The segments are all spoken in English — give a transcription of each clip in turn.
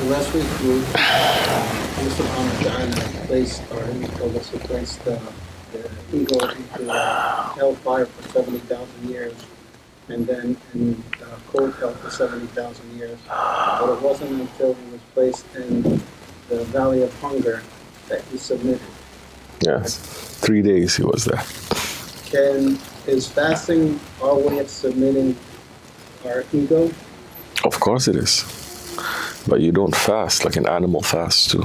last week we Allah subhanahu wa ta'ala placed, or he told us to place the ego into hellfire for 70,000 years, and then in cold hell for 70,000 years. But it wasn't until he was placed in the valley of hunger that he submitted. Yes, 3 days he was there. Is fasting our way of submitting our ego? Of course it is. But you don't fast like an animal fasts too.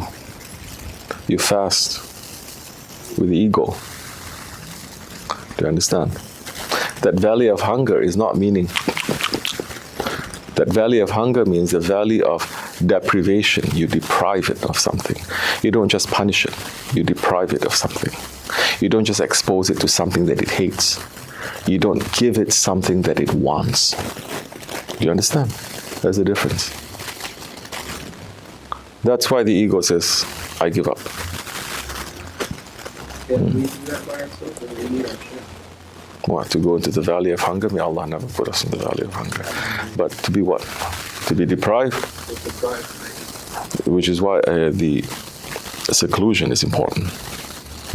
You fast with the ego. Do you understand? That valley of hunger is not meaning. That valley of hunger means the valley of deprivation. You deprive it of something. You don't just punish it. You deprive it of something. You don't just expose it to something that it hates. You don't give it something that it wants. Do you understand? There's a difference. That's why the ego says, I give up. Can we do that by ourselves, or do we need our strength? What, to go into the valley of hunger? May Allah never put us in the valley of hunger. But to be what? To be deprived? Which is why the seclusion is important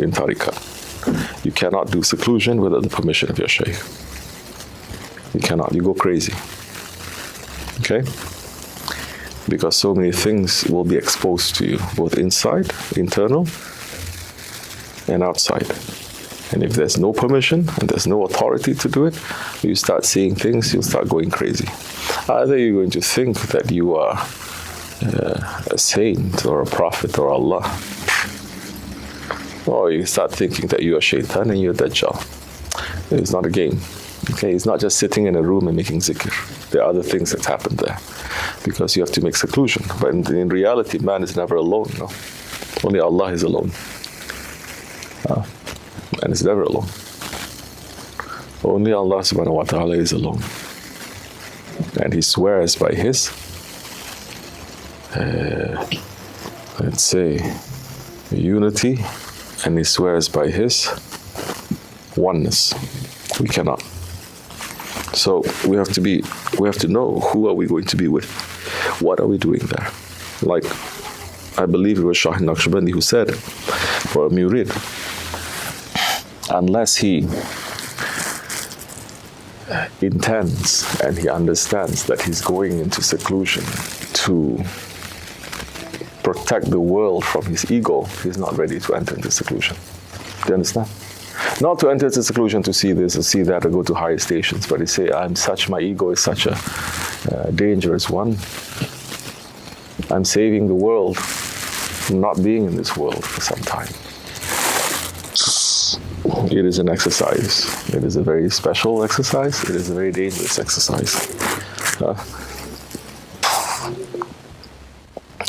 in tariqah. You cannot do seclusion without the permission of your shaykh. You cannot. You go crazy. Okay? Because so many things will be exposed to you, both inside, internal, and outside. And if there's no permission and there's no authority to do it, you start seeing things, you'll start going crazy. Either you're going to think that you are a saint or a prophet or Allah, or you start thinking that you are shaitan and you're Dajjal. It's not a game. Okay, it's not just sitting in a room and making zikr. There are other things that happen there, because you have to make seclusion. But in reality, man is never alone. No, only Allah is alone. And is never alone. Only Allah subhanahu wa ta'ala is alone. And he swears by his, let's say, unity, and he swears by his oneness. We cannot. So we have to know, who are we going to be with? What are we doing there? Like, I believe it was Shah Naqshbandi who said, for a murid, unless he intends and he understands that he's going into seclusion to protect the world from his ego, he's not ready to enter into seclusion. Do you understand? Not to enter into seclusion to see this or see that or go to higher stations, but he say, my ego is such a dangerous one. I'm saving the world from not being in this world for some time. It is an exercise. It is a very special exercise. It is a very dangerous exercise.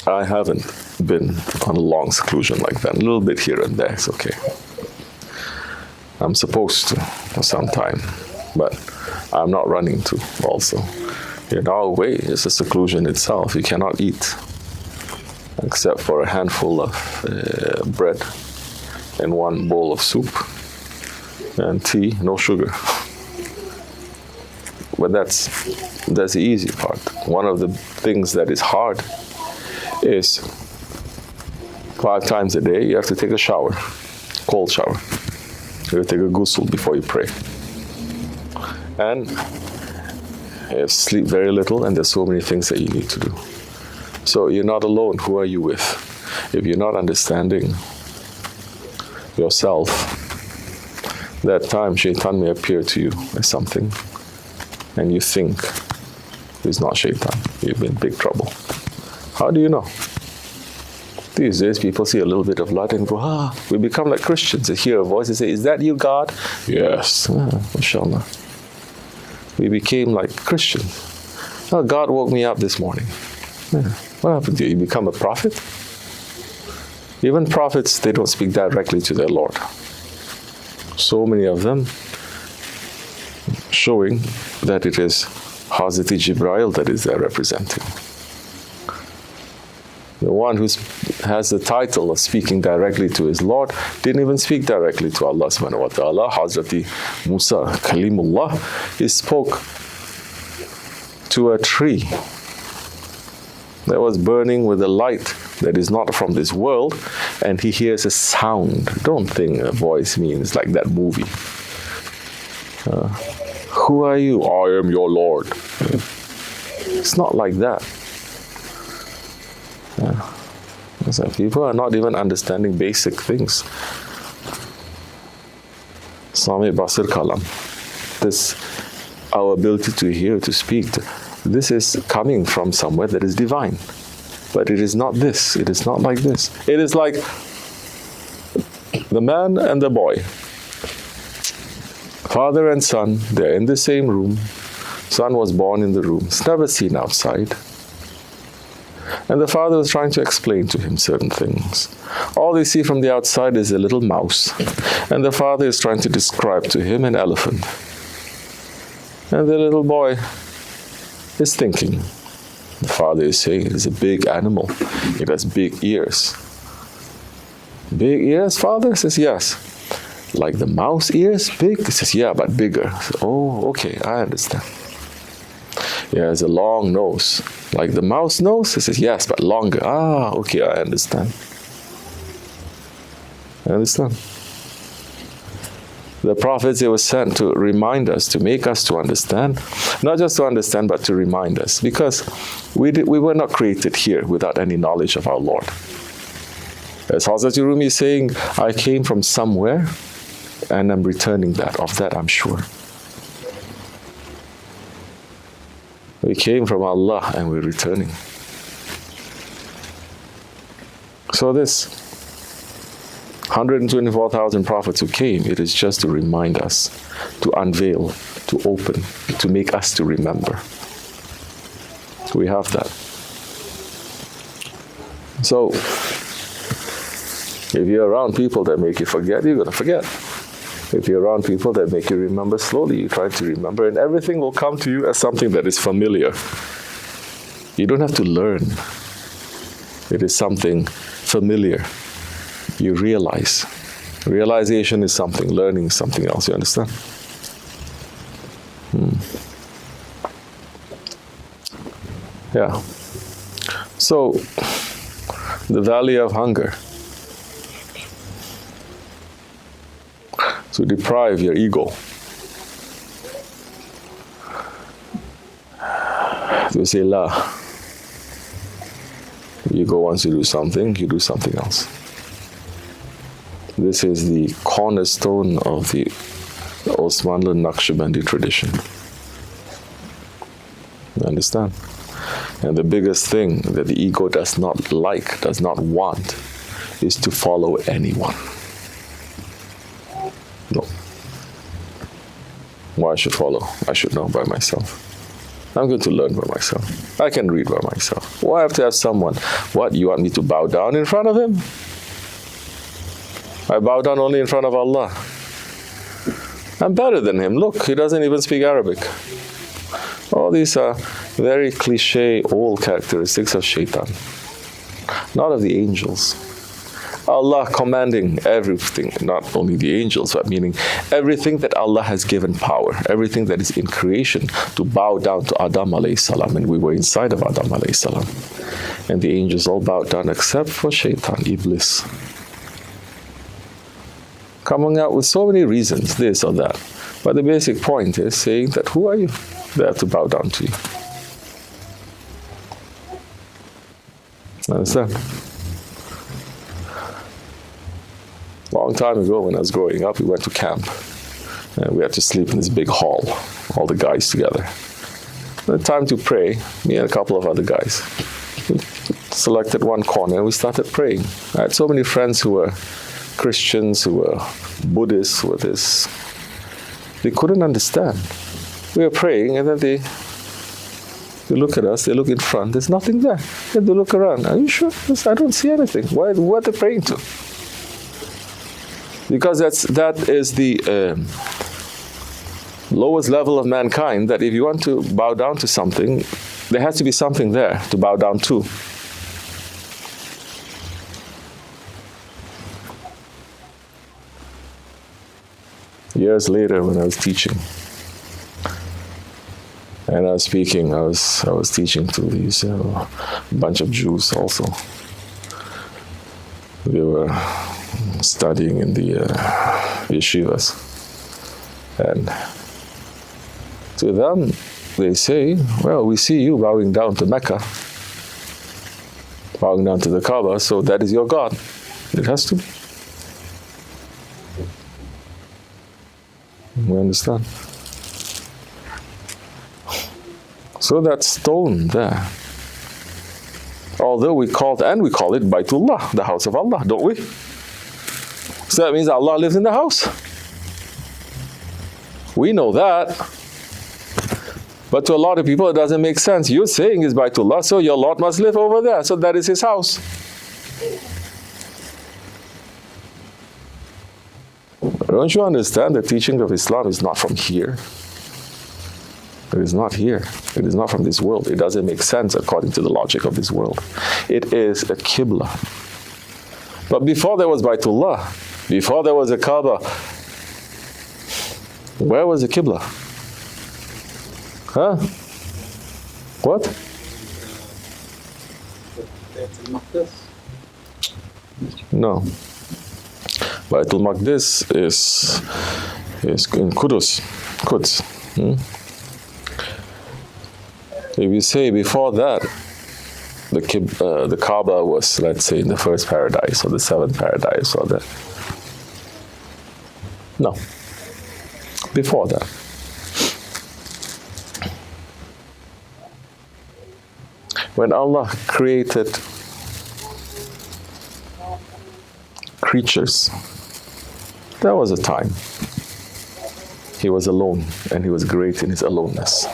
I haven't been on a long seclusion like that. A little bit here and there, it's okay. I'm supposed to for some time, but I'm not running to also. In our way, it's a seclusion itself. You cannot eat except for a handful of bread and one bowl of soup and tea, no sugar. But that's the easy part. One of the things that is hard is 5 times a day you have to take a shower, cold shower. You have to take a ghusl before you pray. And you sleep very little, and there's so many things that you need to do. So you're not alone. Who are you with? If you're not understanding yourself, that time shaitan may appear to you as something, and you think it's not shaitan. You're in big trouble. How do you know? These days, people see a little bit of light and go, we become like Christians. They hear a voice and say, is that you, God? Yes, mashallah. We became like Christians. Oh, God woke me up this morning. What happened to you? You become a prophet? Even prophets, they don't speak directly to their Lord. So many of them showing that it is Hazrat Jibreel that is there representing. The one who has the title of speaking directly to his Lord didn't even speak directly to Allah subhanahu wa ta'ala. Hazrat Musa, Kalimullah, he spoke to a tree that was burning with a light that is not from this world, and he hears a sound. Don't think a voice means like that movie. Who are you? I am your Lord. It's not like that. So people are not even understanding basic things. Sami Basir Kalam. This, our ability to hear, to speak, this is coming from somewhere that is divine. But it is not this. It is not like this. It is like the man and the boy. Father and son, they're in the same room. Son was born in the room. It's never seen outside. And the father was trying to explain to him certain things. All they see from the outside is a little mouse. And the father is trying to describe to him an elephant. And the little boy is thinking. The father is saying it is a big animal. It has big ears. Big ears, father? Says, yes. Like the mouse ears, big? He says, yeah, but bigger. Says, oh, okay, I understand. He has a long nose. Like the mouse nose? He says, yes, but longer. Ah, okay, I understand. I understand. The prophets, they were sent to remind us, to make us to understand. Not just to understand, but to remind us. Because we were not created here without any knowledge of our Lord. As Hazrat Rumi is saying, I came from somewhere, and I'm returning that. Of that, I'm sure. We came from Allah, and we're returning. So this 124,000 prophets who came, it is just to remind us, to unveil, to open, to make us to remember. We have that. So, if you're around people that make you forget, you're going to forget. If you're around people that make you remember slowly, you try to remember, and everything will come to you as something that is familiar. You don't have to learn. It is something familiar. You realize. Realization is something, learning is something else, you understand? Yeah. So, the valley of hunger. To deprive your ego. To say, La. Ego wants to do something, you do something else. This is the cornerstone of the Osmanli Naqshbandi tradition. You understand? And the biggest thing that the ego does not like, does not want, is to follow anyone. No. Why I should follow? I should know by myself. I'm going to learn by myself. I can read by myself. Why have to have someone? What, you want me to bow down in front of him? I bow down only in front of Allah. I'm better than him. Look, he doesn't even speak Arabic. All these are very cliche, old characteristics of shaitan, not of the angels. Allah commanding everything, not only the angels, but meaning everything that Allah has given power, everything that is in creation, to bow down to Adam alayhi salam, and we were inside of Adam alayhi salam. And the angels all bowed down except for shaitan, Iblis. Coming out with so many reasons, this or that. But the basic point is saying that, who are you? They have to bow down to you. Understand? Long time ago when I was growing up, we went to camp. And we had to sleep in this big hall, all the guys together. And time to pray, me and a couple of other guys. We selected one corner and we started praying. I had so many friends who were Christians, who were Buddhists, who were this. They couldn't understand. We were praying and then they look at us, they look in front, there's nothing there. Then they look around, are you sure? Yes, I don't see anything. What are they praying to? Because that is the lowest level of mankind, that if you want to bow down to something, there has to be something there to bow down to. Years later when I was teaching, And I was speaking, I was teaching to these bunch of Jews also. They were studying in the yeshivas. And to them, they say, well, we see you bowing down to Mecca, bowing down to the Kaaba, so that is your God. It has to be. You understand? So that stone there, although we call it Baitullah, the house of Allah, don't we? So that means Allah lives in the house. We know that. But to a lot of people, it doesn't make sense. You're saying it's Baitullah, so your Lord must live over there. So that is his house. Don't you understand the teaching of Islam is not from here? It is not here. It is not from this world. It doesn't make sense according to the logic of this world. It is a Qibla. But before there was Baitullah, before there was a Kaaba, where was the Qibla? Huh? What? No. Baitul Maqdis is in Quds. If you say before that, the Kaaba was, let's say, in the first paradise or the seventh paradise or the... No. Before that. When Allah created creatures, there was a time. He was alone and he was great in his aloneness.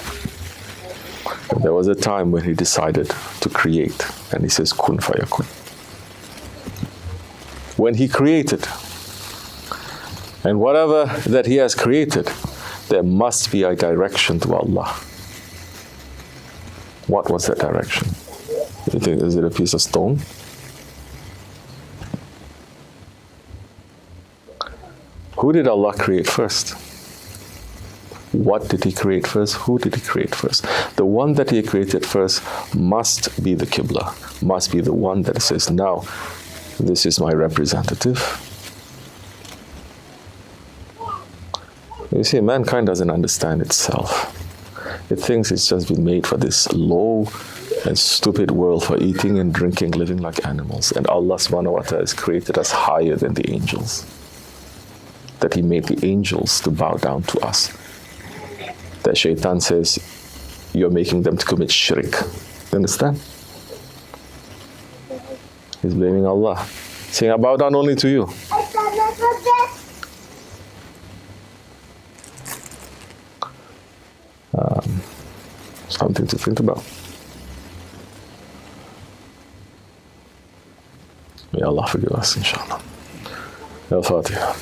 And there was a time when he decided to create, and he says, Kun fayakun. When he created, and whatever that he has created, there must be a direction to Allah. What was that direction? You think, is it a piece of stone? Who did Allah create first? What did he create first? Who did he create first? The one that he created first must be the Qibla, must be the one that says, now, this is my representative. You see, mankind doesn't understand itself. It thinks it's just been made for this low and stupid world, for eating and drinking, living like animals. And Allah subhanahu wa ta'ala has created us higher than the angels. That he made the angels to bow down to us. That shaitan says, you're making them to commit shirk. You understand? He's blaming Allah. Saying, I bow down only to you. Something to think about. May Allah forgive us, inshallah. Al-Fatiha.